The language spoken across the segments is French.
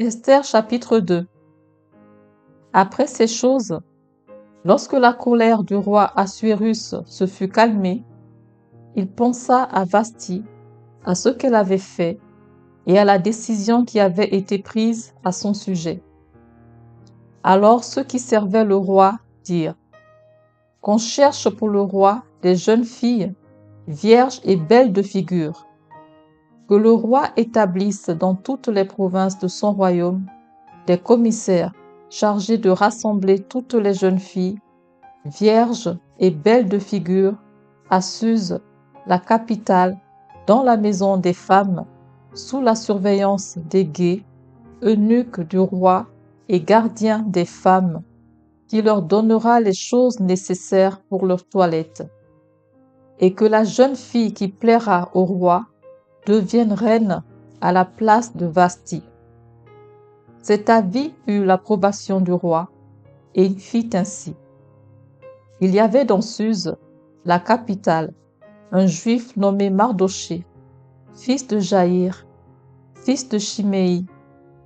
Esther chapitre 2. Après ces choses, lorsque la colère du roi Assuérus se fut calmée, il pensa à Vasthi, à ce qu'elle avait fait et à la décision qui avait été prise à son sujet. Alors ceux qui servaient le roi dirent: qu'on cherche pour le roi des jeunes filles, vierges et belles de figure, que le roi établisse dans toutes les provinces de son royaume des commissaires chargés de rassembler toutes les jeunes filles, vierges et belles de figure, à Suse, la capitale, dans la maison des femmes, sous la surveillance des guets, eunuques du roi et gardiens des femmes, qui leur donnera les choses nécessaires pour leur toilette. Et que la jeune fille qui plaira au roi devienne reine à la place de Vasthi. Cet avis eut l'approbation du roi, et il fit ainsi. Il y avait dans Suse, la capitale, un juif nommé Mardochée, fils de Jaïr, fils de Chiméi,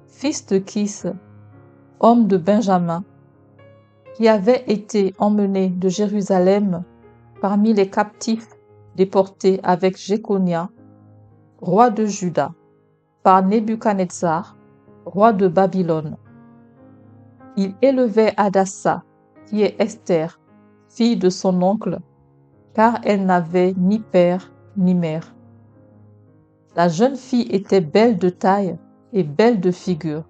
fils de Kis, homme de Benjamin, qui avait été emmené de Jérusalem parmi les captifs déportés avec Jéconia, roi de Juda, par Nebuchadnezzar, roi de Babylone. Il élevait Hadassa, qui est Esther, fille de son oncle, car elle n'avait ni père ni mère. La jeune fille était belle de taille et belle de figure.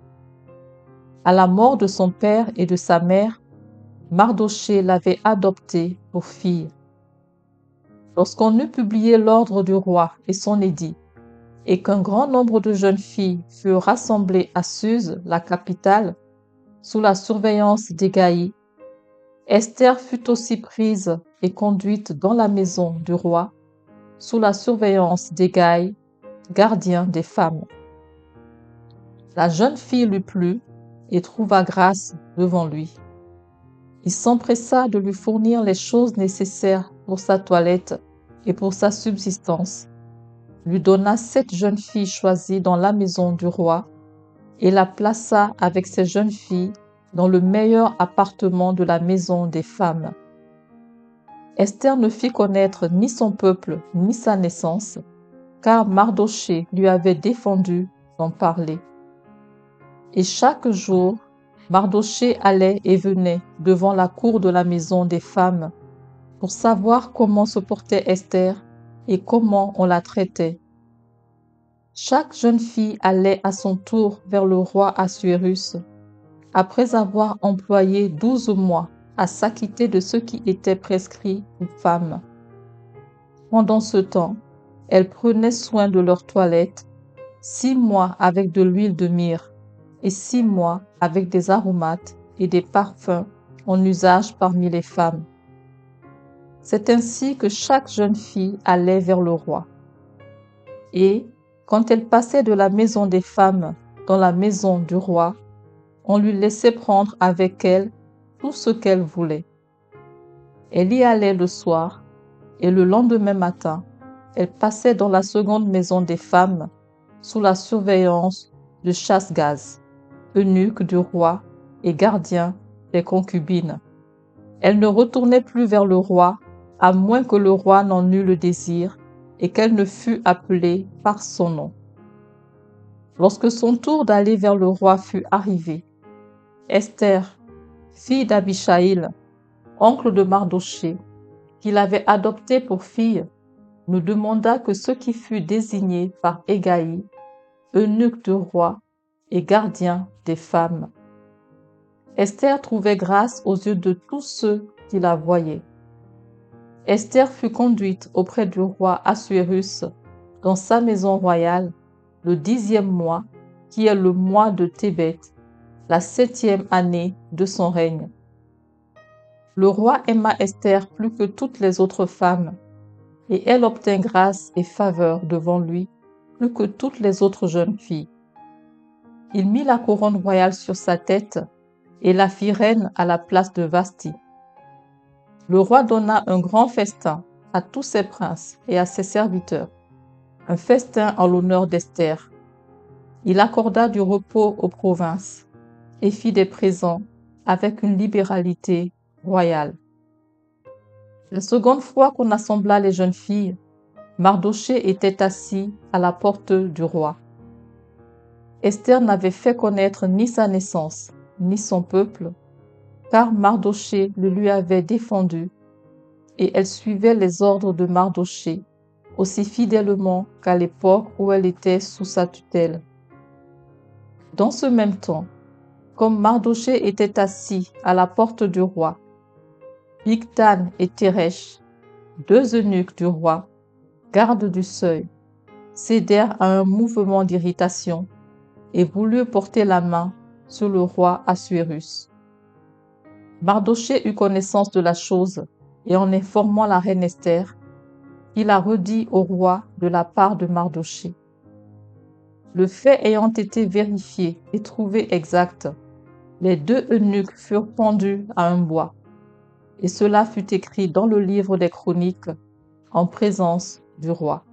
À la mort de son père et de sa mère, Mardochée l'avait adoptée pour fille. Lorsqu'on eut publié l'ordre du roi et son édit, et qu'un grand nombre de jeunes filles furent rassemblées à Suse, la capitale, sous la surveillance d'Hégaï, Esther fut aussi prise et conduite dans la maison du roi, sous la surveillance d'Hégaï, gardien des femmes. La jeune fille lui plut et trouva grâce devant lui. Il s'empressa de lui fournir les choses nécessaires pour sa toilette et pour sa subsistance, lui donna 7 jeunes filles choisies dans la maison du roi et la plaça avec ses jeunes filles dans le meilleur appartement de la maison des femmes. Esther ne fit connaître ni son peuple ni sa naissance, car Mardochée lui avait défendu d'en parler. Et chaque jour, Mardochée allait et venait devant la cour de la maison des femmes pour savoir comment se portait Esther et comment on la traitait. Chaque jeune fille allait à son tour vers le roi Assuérus, après avoir employé 12 mois à s'acquitter de ce qui était prescrit aux femmes. Pendant ce temps, elles prenaient soin de leur toilette, 6 mois avec de l'huile de myrrhe et 6 mois avec des aromates et des parfums en usage parmi les femmes. C'est ainsi que chaque jeune fille allait vers le roi. Et, quand elle passait de la maison des femmes dans la maison du roi, on lui laissait prendre avec elle tout ce qu'elle voulait. Elle y allait le soir, et le lendemain matin, elle passait dans la seconde maison des femmes, sous la surveillance de Chasse-Gaz, eunuque du roi et gardien des concubines. Elle ne retournait plus vers le roi, à moins que le roi n'en eût le désir, et qu'elle ne fût appelée par son nom. Lorsque son tour d'aller vers le roi fut arrivé, Esther, fille d'Abichaïl, oncle de Mardochée, qui l'avait adoptée pour fille, ne demanda que ce qui fut désigné par Hégaï, eunuque du roi et gardien des femmes. Esther trouvait grâce aux yeux de tous ceux qui la voyaient. Esther fut conduite auprès du roi Assuérus dans sa maison royale le 10e mois, qui est le mois de Tébet, la 7e année de son règne. Le roi aima Esther plus que toutes les autres femmes, et elle obtint grâce et faveur devant lui plus que toutes les autres jeunes filles. Il mit la couronne royale sur sa tête et la fit reine à la place de Vasthi. Le roi donna un grand festin à tous ses princes et à ses serviteurs, un festin en l'honneur d'Esther. Il accorda du repos aux provinces et fit des présents avec une libéralité royale. La seconde fois qu'on assembla les jeunes filles, Mardochée était assis à la porte du roi. Esther n'avait fait connaître ni sa naissance, ni son peuple, car Mardochée le lui avait défendu, et elle suivait les ordres de Mardochée aussi fidèlement qu'à l'époque où elle était sous sa tutelle. Dans ce même temps, comme Mardochée était assis à la porte du roi, Bigdan et Téresh, deux eunuques du roi, gardes du seuil, cédèrent à un mouvement d'irritation et voulurent porter la main sur le roi Assuérus. Mardochée eut connaissance de la chose et en informant la reine Esther, il a redit au roi de la part de Mardochée. Le fait ayant été vérifié et trouvé exact, les deux eunuques furent pendus à un bois, et cela fut écrit dans le livre des chroniques en présence du roi.